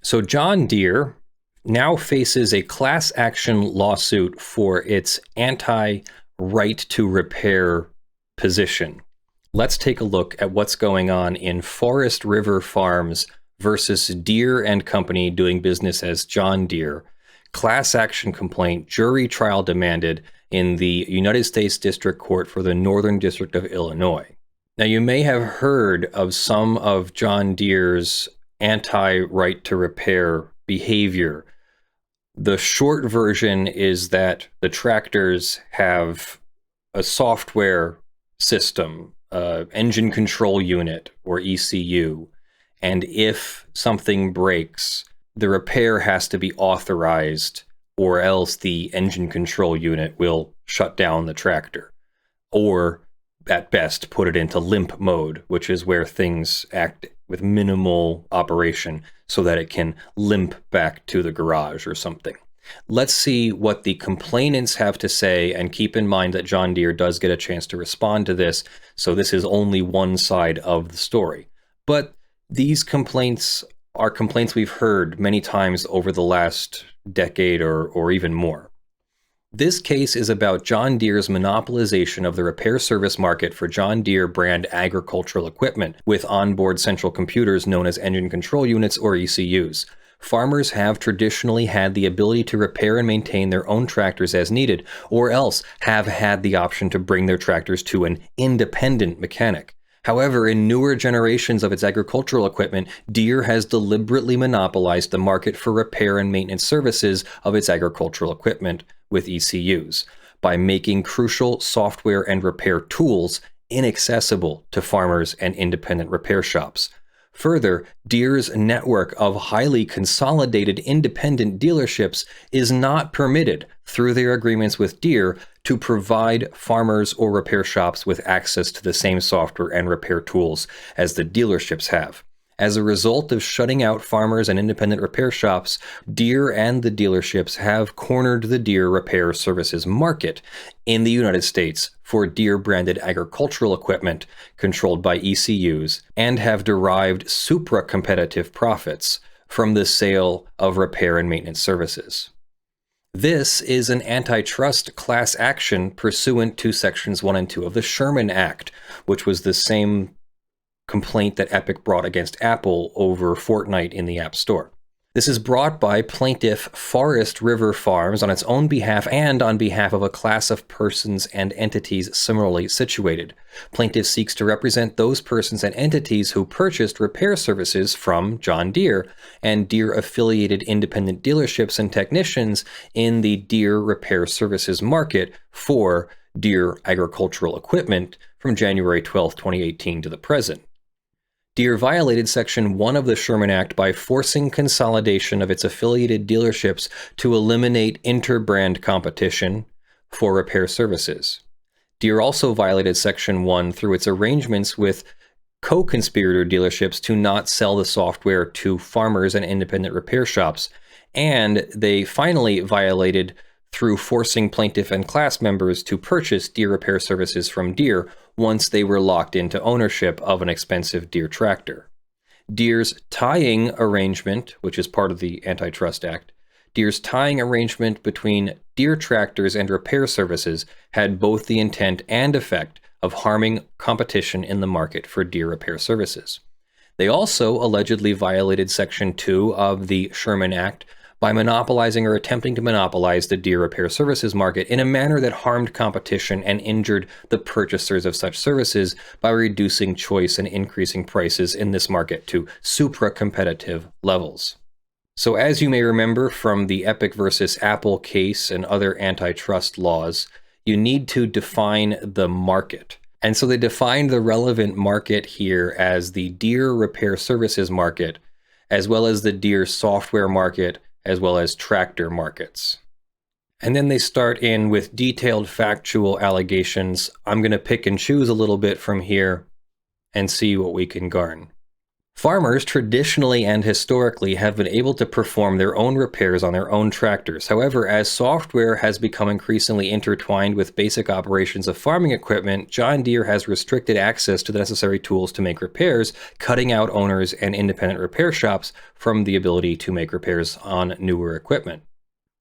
So John Deere now faces a class action lawsuit for its anti-right to repair position. Let's take a look at what's going on in Forest River Farms versus Deere and Company doing business as John Deere. Class action complaint, jury trial demanded in the United States District Court for the Northern District of Illinois. Now, you may have heard of some of John Deere's anti-right to repair behavior. The short version is that the tractors have a software system, engine control unit, or ECU, and if something breaks, the repair has to be authorized, or else the engine control unit will shut down the tractor, or at best put it into limp mode, which is where things act with minimal operation so that it can limp back to the garage or something. Let's see what the complainants have to say, and keep in mind that John Deere does get a chance to respond to this, so this is only one side of the story. But these complaints are complaints we've heard many times over the last decade or even more. This case is about John Deere's monopolization of the repair service market for John Deere brand agricultural equipment with onboard central computers known as engine control units, or ECUs. Farmers have traditionally had the ability to repair and maintain their own tractors as needed, or else have had the option to bring their tractors to an independent mechanic. However, in newer generations of its agricultural equipment, Deere has deliberately monopolized the market for repair and maintenance services of its agricultural equipment with ECUs by making crucial software and repair tools inaccessible to farmers and independent repair shops. Further, Deere's network of highly consolidated independent dealerships is not permitted through their agreements with Deere to provide farmers or repair shops with access to the same software and repair tools as the dealerships have. As a result of shutting out farmers and independent repair shops, Deere and the dealerships have cornered the Deere repair services market in the United States for Deere-branded agricultural equipment controlled by ECUs, and have derived supra-competitive profits from the sale of repair and maintenance services. This is an antitrust class action pursuant to Sections 1 and 2 of the Sherman Act, which was the same complaint that Epic brought against Apple over Fortnite in the App Store. This is brought by plaintiff Forest River Farms on its own behalf and on behalf of a class of persons and entities similarly situated. Plaintiff seeks to represent those persons and entities who purchased repair services from John Deere and Deere-affiliated independent dealerships and technicians in the Deere repair services market for Deere agricultural equipment from January 12, 2018 to the present. Deere violated Section 1 of the Sherman Act by forcing consolidation of its affiliated dealerships to eliminate inter-brand competition for repair services. Deere also violated Section 1 through its arrangements with co-conspirator dealerships to not sell the software to farmers and independent repair shops, and they finally violated through forcing plaintiff and class members to purchase Deere repair services from Deere once they were locked into ownership of an expensive Deere tractor. Deere's tying arrangement, which is part of the Antitrust Act, Deere's tying arrangement between Deere tractors and repair services had both the intent and effect of harming competition in the market for Deere repair services. They also allegedly violated Section 2 of the Sherman Act by monopolizing or attempting to monopolize the Deere repair services market in a manner that harmed competition and injured the purchasers of such services by reducing choice and increasing prices in this market to supra-competitive levels. So as you may remember from the Epic versus Apple case and other antitrust laws, you need to define the market. And so they defined the relevant market here as the Deere repair services market, as well as the Deere software market, as well as tractor markets. And then they start in with detailed factual allegations. I'm going to pick and choose a little bit from here and see what we can garner. Farmers traditionally and historically have been able to perform their own repairs on their own tractors. However, as software has become increasingly intertwined with basic operations of farming equipment, John Deere has restricted access to the necessary tools to make repairs, cutting out owners and independent repair shops from the ability to make repairs on newer equipment.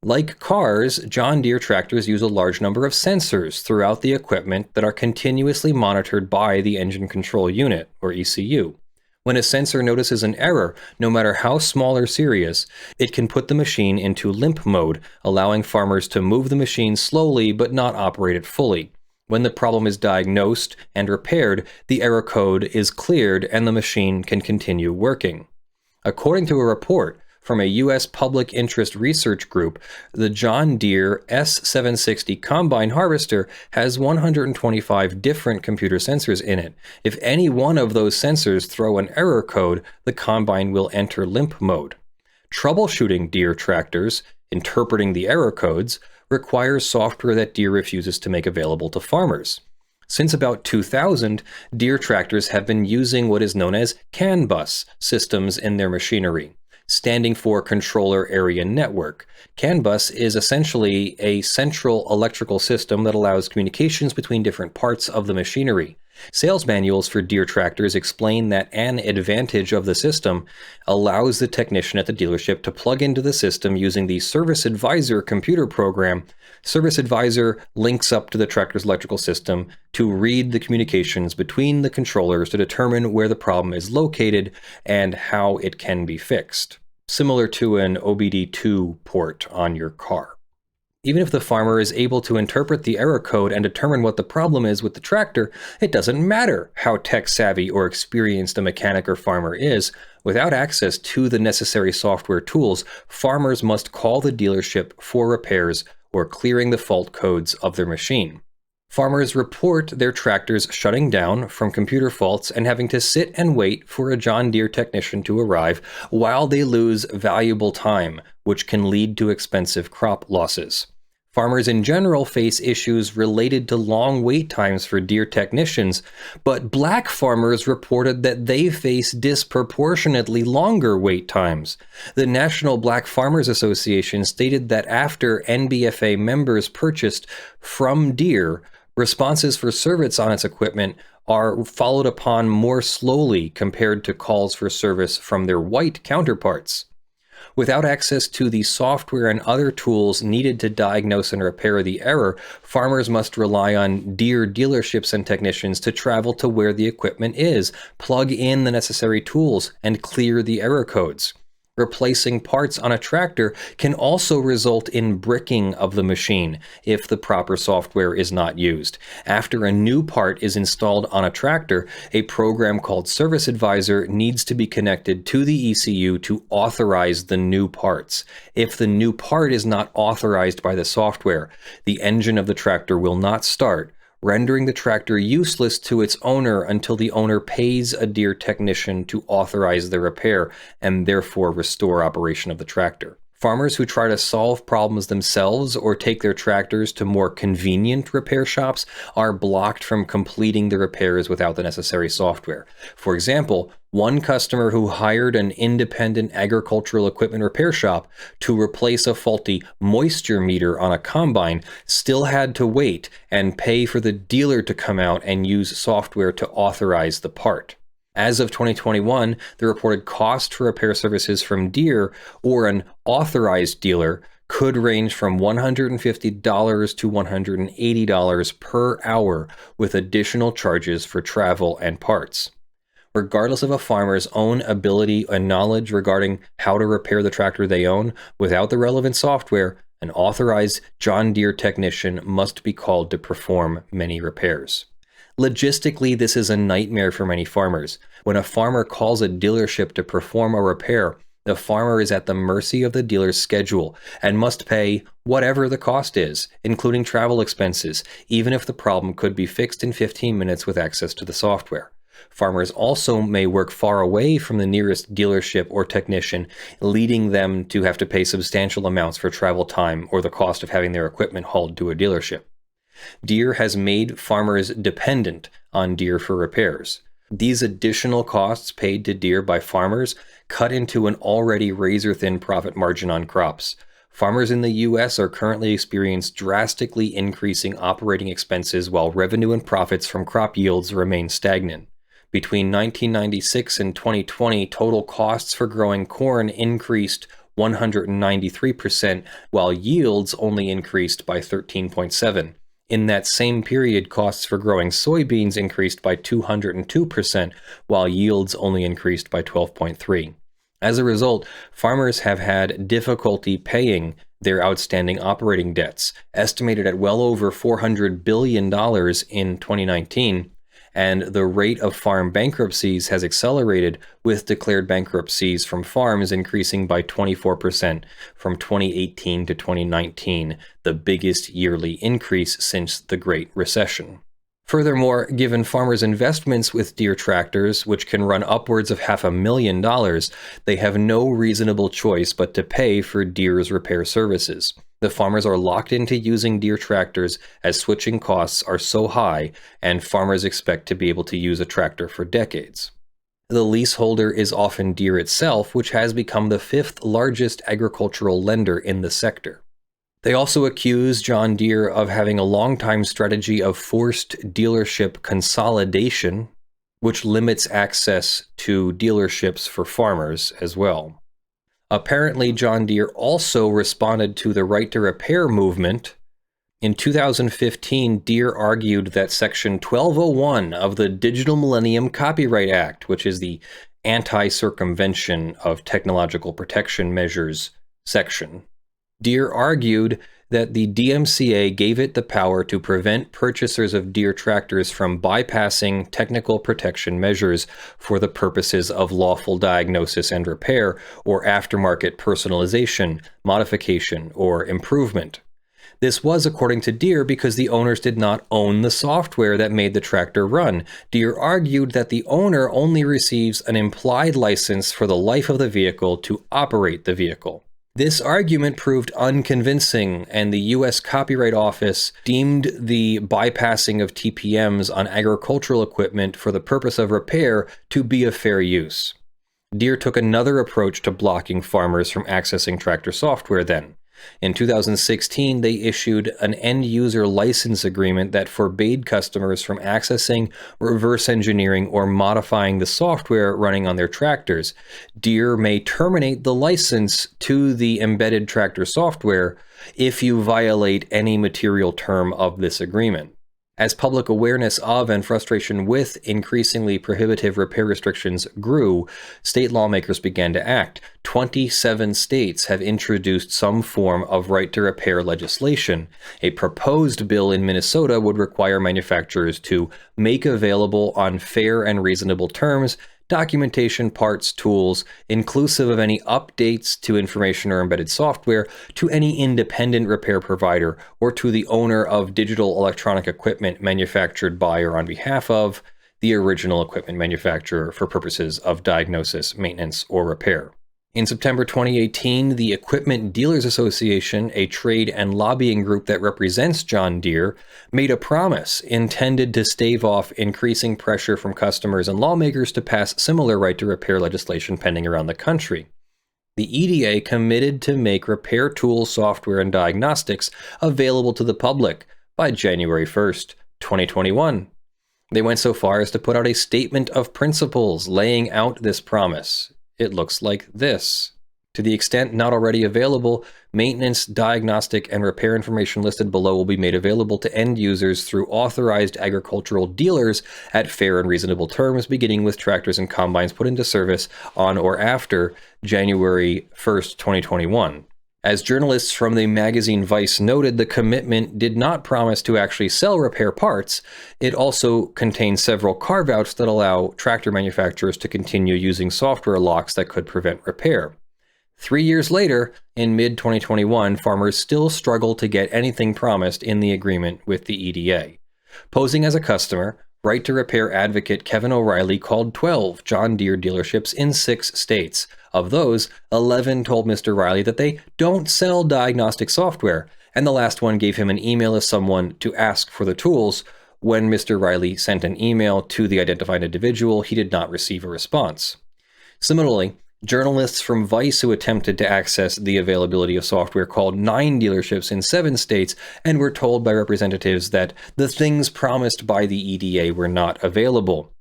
Like cars, John Deere tractors use a large number of sensors throughout the equipment that are continuously monitored by the Engine Control Unit, or ECU. When a sensor notices an error, no matter how small or serious, it can put the machine into limp mode, allowing farmers to move the machine slowly but not operate it fully. When the problem is diagnosed and repaired, the error code is cleared and the machine can continue working. According to a report from a U.S. public interest research group, the John Deere S760 combine harvester has 125 different computer sensors in it. If any one of those sensors throw an error code, the combine will enter limp mode. Troubleshooting Deere tractors, interpreting the error codes, requires software that Deere refuses to make available to farmers. Since about 2000, Deere tractors have been using what is known as CAN bus systems in their machinery, standing for Controller Area Network. CAN bus is essentially a central electrical system that allows communications between different parts of the machinery. Sales manuals for Deere tractors explain that an advantage of the system allows the technician at the dealership to plug into the system using the Service Advisor computer program. Service Advisor links up to the tractor's electrical system to read the communications between the controllers to determine where the problem is located and how it can be fixed, similar to an OBD2 port on your car. Even if the farmer is able to interpret the error code and determine what the problem is with the tractor, it doesn't matter how tech-savvy or experienced a mechanic or farmer is. Without access to the necessary software tools, farmers must call the dealership for repairs or clearing the fault codes of their machine. Farmers report their tractors shutting down from computer faults and having to sit and wait for a John Deere technician to arrive while they lose valuable time, which can lead to expensive crop losses. Farmers in general face issues related to long wait times for Deere technicians, but black farmers reported that they face disproportionately longer wait times. The National Black Farmers Association stated that after NBFA members purchased from Deere, responses for service on its equipment are followed upon more slowly compared to calls for service from their white counterparts. Without access to the software and other tools needed to diagnose and repair the error, farmers must rely on Deere dealerships and technicians to travel to where the equipment is, plug in the necessary tools, and clear the error codes. Replacing parts on a tractor can also result in bricking of the machine if the proper software is not used. After a new part is installed on a tractor, a program called Service Advisor needs to be connected to the ECU to authorize the new parts. If the new part is not authorized by the software, the engine of the tractor will not start, rendering the tractor useless to its owner until the owner pays a Deere technician to authorize the repair and therefore restore operation of the tractor. Farmers who try to solve problems themselves or take their tractors to more convenient repair shops are blocked from completing the repairs without the necessary software. For example, one customer who hired an independent agricultural equipment repair shop to replace a faulty moisture meter on a combine still had to wait and pay for the dealer to come out and use software to authorize the part. As of 2021, the reported cost for repair services from Deere or an authorized dealer could range from $150 to $180 per hour, with additional charges for travel and parts. Regardless of a farmer's own ability and knowledge regarding how to repair the tractor they own, without the relevant software, an authorized John Deere technician must be called to perform many repairs. Logistically, this is a nightmare for many farmers. When a farmer calls a dealership to perform a repair, the farmer is at the mercy of the dealer's schedule and must pay whatever the cost is, including travel expenses, even if the problem could be fixed in 15 minutes with access to the software. Farmers also may work far away from the nearest dealership or technician, leading them to have to pay substantial amounts for travel time or the cost of having their equipment hauled to a dealership. Deere has made farmers dependent on Deere for repairs. These additional costs paid to Deere by farmers cut into an already razor-thin profit margin on crops. Farmers in the U.S. are currently experiencing drastically increasing operating expenses while revenue and profits from crop yields remain stagnant. Between 1996 and 2020, total costs for growing corn increased 193%, while yields only increased by 13.7%. In that same period, costs for growing soybeans increased by 202%, while yields only increased by 12.3%. As a result, farmers have had difficulty paying their outstanding operating debts, estimated at well over $400 billion in 2019, and the rate of farm bankruptcies has accelerated, with declared bankruptcies from farms increasing by 24% from 2018 to 2019, the biggest yearly increase since the Great Recession. Furthermore, given farmers' investments with Deere tractors, which can run upwards of $500,000, they have no reasonable choice but to pay for Deere's repair services. The farmers are locked into using Deere tractors as switching costs are so high, and farmers expect to be able to use a tractor for decades. The leaseholder is often Deere itself, which has become the fifth largest agricultural lender in the sector. They also accuse John Deere of having a long-time strategy of forced dealership consolidation, which limits access to dealerships for farmers as well. Apparently, John Deere also responded to the right to repair movement. In 2015, Deere argued that Section 1201 of the Digital Millennium Copyright Act, which is the anti-circumvention of technological protection measures section, Deere argued that the DMCA gave it the power to prevent purchasers of Deere tractors from bypassing technical protection measures for the purposes of lawful diagnosis and repair, or aftermarket personalization, modification, or improvement. This was, according to Deere, because the owners did not own the software that made the tractor run. Deere argued that the owner only receives an implied license for the life of the vehicle to operate the vehicle. This argument proved unconvincing, and the U.S. Copyright Office deemed the bypassing of TPMs on agricultural equipment for the purpose of repair to be a fair use. Deere took another approach to blocking farmers from accessing tractor software then. In 2016, they issued an end-user license agreement that forbade customers from accessing, reverse engineering, or modifying the software running on their tractors. Deere may terminate the license to the embedded tractor software if you violate any material term of this agreement. As public awareness of and frustration with increasingly prohibitive repair restrictions grew, state lawmakers began to act. 27 states have introduced some form of right-to-repair legislation. A proposed bill in Minnesota would require manufacturers to make available on fair and reasonable terms documentation, parts, tools, inclusive of any updates to information or embedded software, to any independent repair provider, or to the owner of digital electronic equipment manufactured by or on behalf of the original equipment manufacturer for purposes of diagnosis, maintenance, or repair. In September 2018, the Equipment Dealers Association, a trade and lobbying group that represents John Deere, made a promise intended to stave off increasing pressure from customers and lawmakers to pass similar right-to-repair legislation pending around the country. The EDA committed to make repair tools, software, and diagnostics available to the public by January 1st, 2021. They went so far as to put out a statement of principles laying out this promise. It looks like this. To the extent not already available, maintenance, diagnostic, and repair information listed below will be made available to end users through authorized agricultural dealers at fair and reasonable terms, beginning with tractors and combines put into service on or after January 1st, 2021. As journalists from the magazine Vice noted, the commitment did not promise to actually sell repair parts. It also contains several carve-outs that allow tractor manufacturers to continue using software locks that could prevent repair. 3 years later, in mid-2021, farmers still struggle to get anything promised in the agreement with the EDA. Posing as a customer, right-to-repair advocate Kevin O'Reilly called 12 John Deere dealerships in 6 states. Of those, 11 told Mr. Riley that they don't sell diagnostic software, and the last one gave him an email of someone to ask for the tools, When Mr. Riley sent an email to the identified individual, he did not receive a response. Similarly, journalists from Vice who attempted to access the availability of software called 9 dealerships in 7 states and were told by representatives that the things promised by the EDA were not available.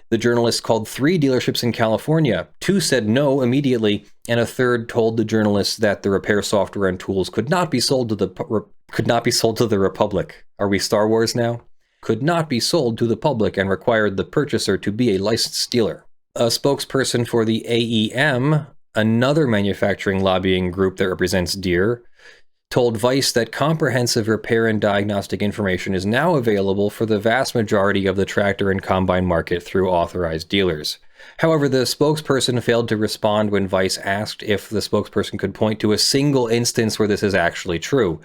The journalists called 3 dealerships in California. 2 said no immediately, and a third told the journalists that the repair software and tools could not be sold to the Republic. Are we Star Wars now? Could not be sold to the public and required the purchaser to be a licensed dealer. A spokesperson for the AEM, another manufacturing lobbying group that represents Deere, told Vice that comprehensive repair and diagnostic information is now available for the vast majority of the tractor and combine market through authorized dealers. However, the spokesperson failed to respond when Vice asked if the spokesperson could point to a single instance where this is actually true,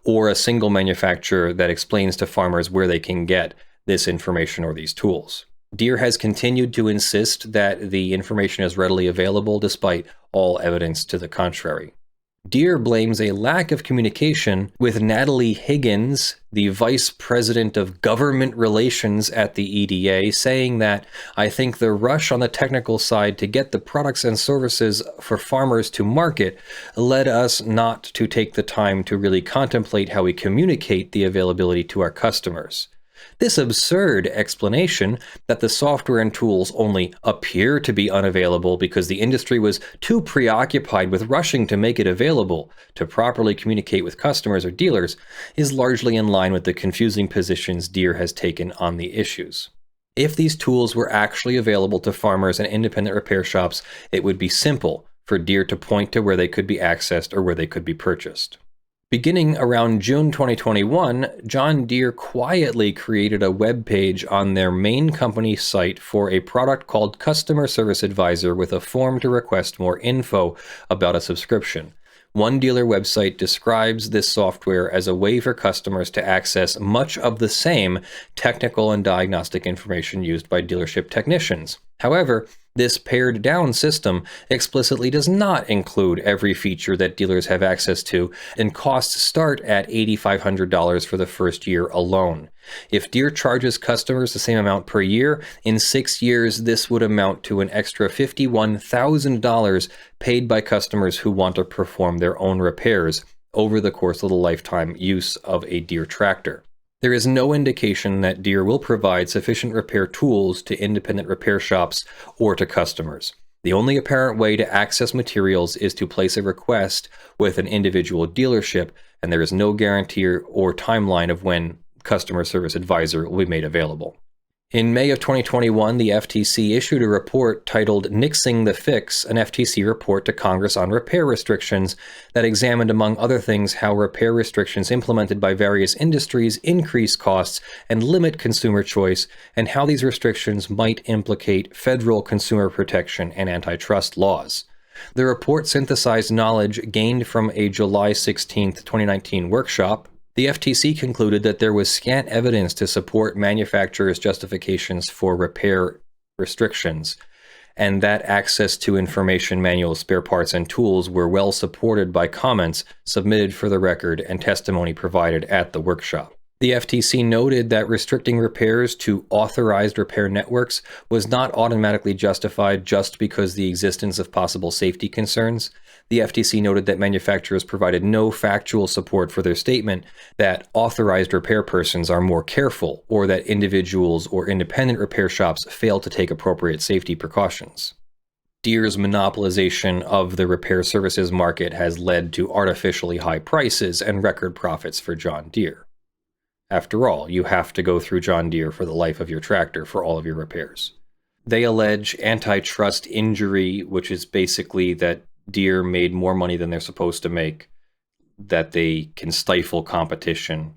or a single manufacturer that explains to farmers where they can get this information or these tools. Deere has continued to insist that the information is readily available despite all evidence to the contrary. Deere blames a lack of communication with Natalie Higgins, the Vice President of Government Relations at the EDA, saying that, "I think the rush on the technical side to get the products and services for farmers to market led us not to take the time to really contemplate how we communicate the availability to our customers." This absurd explanation that the software and tools only appear to be unavailable because the industry was too preoccupied with rushing to make it available to properly communicate with customers or dealers is largely in line with the confusing positions Deere has taken on the issues. If these tools were actually available to farmers and independent repair shops, it would be simple for Deere to point to where they could be accessed or where they could be purchased. Beginning around June 2021, John Deere quietly created a web page on their main company site for a product called Customer Service Advisor with a form to request more info about a subscription. One dealer website describes this software as a way for customers to access much of the same technical and diagnostic information used by dealership technicians. However, this pared down system explicitly does not include every feature that dealers have access to, and costs start at $8,500 for the first year alone. If Deere charges customers the same amount per year, in 6 years this would amount to an extra $51,000 paid by customers who want to perform their own repairs over the course of the lifetime use of a Deere tractor. There is no indication that Deere will provide sufficient repair tools to independent repair shops or to customers. The only apparent way to access materials is to place a request with an individual dealership, and there is no guarantee or timeline of when Customer Service Advisor will be made available. In May of 2021, the FTC issued a report titled Nixing the Fix, an FTC report to Congress on repair restrictions that examined, among other things, how repair restrictions implemented by various industries increase costs and limit consumer choice, and how these restrictions might implicate federal consumer protection and antitrust laws. The report synthesized knowledge gained from a July 16, 2019 workshop. The FTC concluded that there was scant evidence to support manufacturers' justifications for repair restrictions, and that access to information manuals, spare parts, and tools were well supported by comments submitted for the record and testimony provided at the workshop. The FTC noted that restricting repairs to authorized repair networks was not automatically justified just because the existence of possible safety concerns. The FTC noted that manufacturers provided no factual support for their statement that authorized repair persons are more careful, or that individuals or independent repair shops fail to take appropriate safety precautions. Deere's monopolization of the repair services market has led to artificially high prices and record profits for John Deere. After all, you have to go through John Deere for the life of your tractor for all of your repairs. They allege antitrust injury, which is basically that Deere made more money than they're supposed to make, that they can stifle competition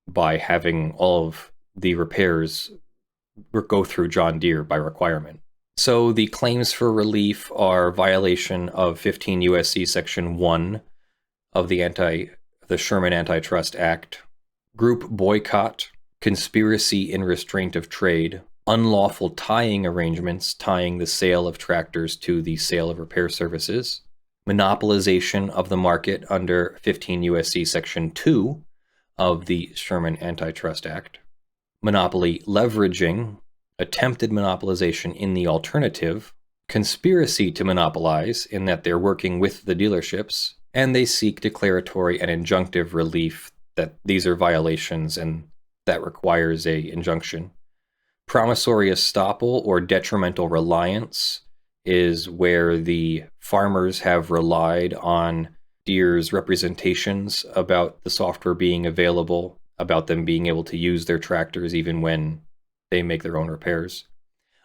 by having all of the repairs go through John Deere by requirement. So the claims for relief are violation of 15 U.S.C. Section 1 of the Sherman Antitrust Act, group boycott, conspiracy in restraint of trade, unlawful tying arrangements tying the sale of tractors to the sale of repair services, monopolization of the market under 15 U.S.C. Section 2 of the Sherman Antitrust Act, monopoly leveraging, attempted monopolization in the alternative, conspiracy to monopolize in that they're working with the dealerships, and they seek declaratory and injunctive relief that these are violations and that requires a injunction. Promissory estoppel or detrimental reliance is where the farmers have relied on Deere's representations about the software being available, about them being able to use their tractors even when they make their own repairs.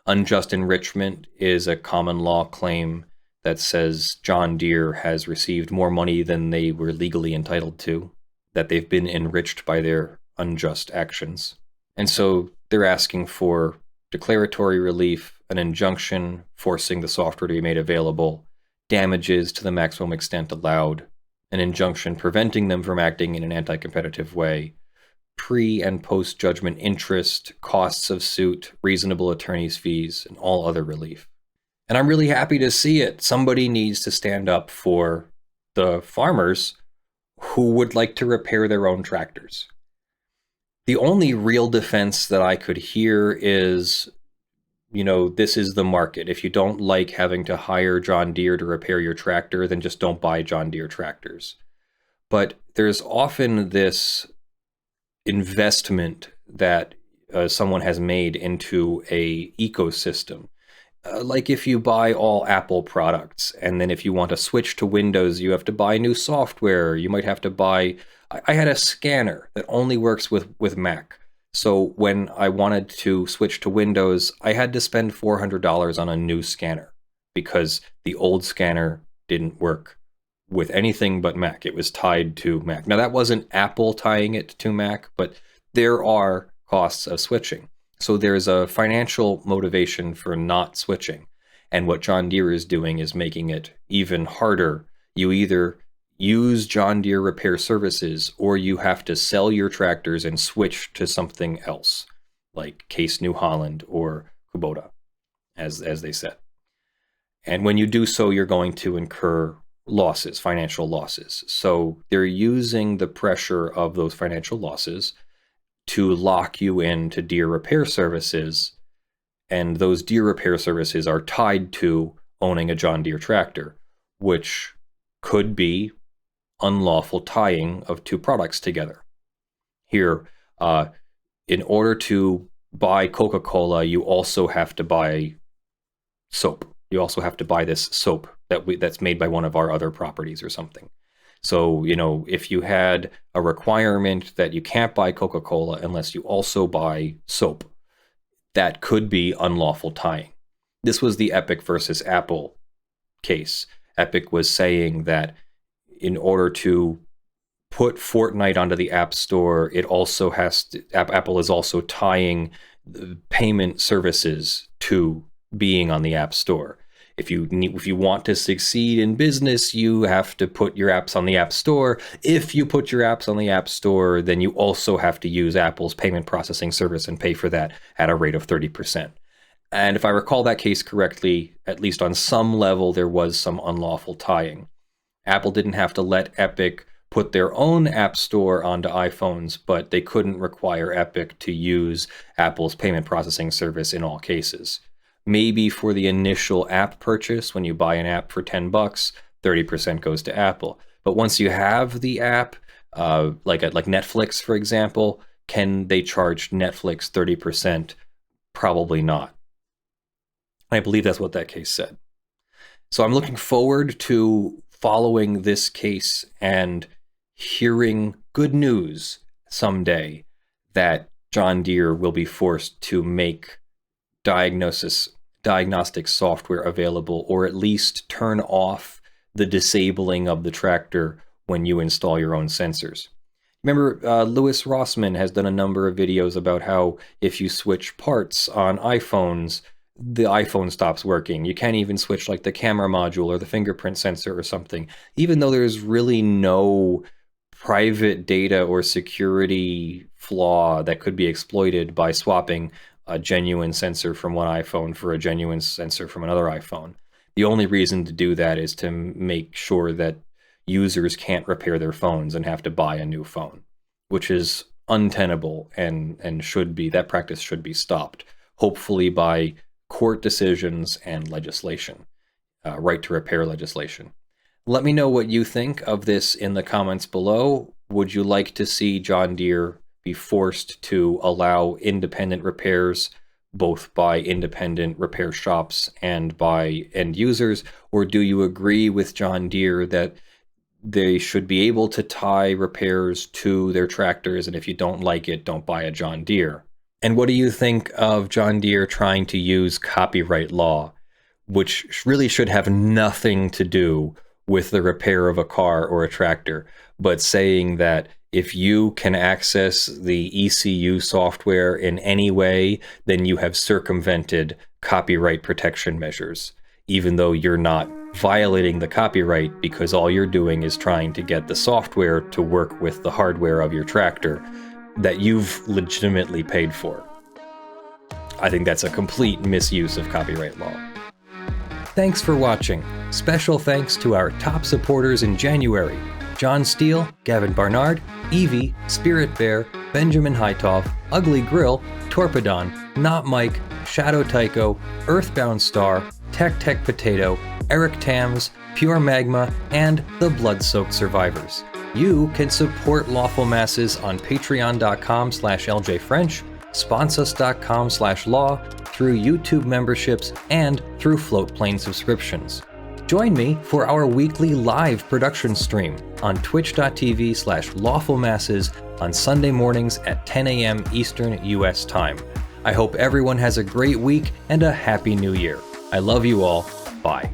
Unjust enrichment is a common law claim that says John Deere has received more money than they were legally entitled to, that they've been enriched by their unjust actions. And so they're asking for declaratory relief, an injunction forcing the software to be made available, damages to the maximum extent allowed, an injunction preventing them from acting in an anti-competitive way, pre- and post-judgment interest, costs of suit, reasonable attorney's fees, and all other relief. And I'm really happy to see it. Somebody needs to stand up for the farmers who would like to repair their own tractors. The only real defense that I could hear is, this is the market. If you don't like having to hire John Deere to repair your tractor, then just don't buy John Deere tractors. But there's often this investment that someone has made into a ecosystem. Like if you buy all Apple products, and then if you want to switch to Windows, you have to buy new software. You might have to buy... I had a scanner that only works with Mac. So when I wanted to switch to Windows, I had to spend $400 on a new scanner because the old scanner didn't work with anything but Mac. It was tied to Mac. Now, that wasn't Apple tying it to Mac, but there are costs of switching. So there's a financial motivation for not switching. And what John Deere is doing is making it even harder. You either use John Deere repair services, or you have to sell your tractors and switch to something else, like Case New Holland or Kubota, as they said. And when you do so, you're going to incur losses, financial losses. So they're using the pressure of those financial losses to lock you into Deere repair services, and those Deere repair services are tied to owning a John Deere tractor, which could be unlawful tying of two products together. Here, in order to buy Coca-Cola, you also have to buy soap. You also have to buy this soap that's made by one of our other properties or something. So, if you had a requirement that you can't buy Coca-Cola unless you also buy soap, that could be unlawful tying. This was the Epic versus Apple case. Epic was saying that in order to put Fortnite onto the App Store, it also Apple is also tying payment services to being on the App Store. If you want to succeed in business, you have to put your apps on the App Store. If you put your apps on the App Store, then you also have to use Apple's payment processing service and pay for that at a rate of 30%. And if I recall that case correctly, at least on some level, there was some unlawful tying. Apple didn't have to let Epic put their own app store onto iPhones, but they couldn't require Epic to use Apple's payment processing service in all cases. Maybe for the initial app purchase, when you buy an app for $10, 30% goes to Apple. But once you have the app, like Netflix, for example, can they charge Netflix 30%? Probably not. I believe that's what that case said. So I'm looking forward to following this case and hearing good news someday that John Deere will be forced to make diagnostic software available, or at least turn off the disabling of the tractor when you install your own sensors. Remember, Louis Rossmann has done a number of videos about how if you switch parts on iPhones, the iPhone stops working. You can't even switch like the camera module or the fingerprint sensor or something, even though there's really no private data or security flaw that could be exploited by swapping a genuine sensor from one iPhone for a genuine sensor from another iPhone. The only reason to do that is to make sure that users can't repair their phones and have to buy a new phone, which is untenable and that practice should be stopped, hopefully by court decisions and legislation, right to repair legislation. Let me know what you think of this in the comments below. Would you like to see John Deere be forced to allow independent repairs, both by independent repair shops and by end users? Or do you agree with John Deere that they should be able to tie repairs to their tractors, and if you don't like it, don't buy a John Deere? And what do you think of John Deere trying to use copyright law, which really should have nothing to do with the repair of a car or a tractor, but saying that if you can access the ECU software in any way, then you have circumvented copyright protection measures, even though you're not violating the copyright because all you're doing is trying to get the software to work with the hardware of your tractor that you've legitimately paid for. I think that's a complete misuse of copyright law. Thanks for watching. Special thanks to our top supporters in January: John Steele, Gavin Barnard, Eevi, Spirit Bear, Benjamin Hitov, Ugly Grill, Torpedan, NotMike, ShadowTycho, Earthbound Star, TechTechPotato, Eric Tams, PureMagma, and the Blood-Soaked Survivors. You can support Lawful Masses on patreon.com/ljfrench, sponsus.com/law, through YouTube memberships, and through Floatplane subscriptions. Join me for our weekly live production stream on twitch.tv/lawfulmasses on Sunday mornings at 10 a.m. Eastern US time. I hope everyone has a great week and a happy new year. I love you all. Bye.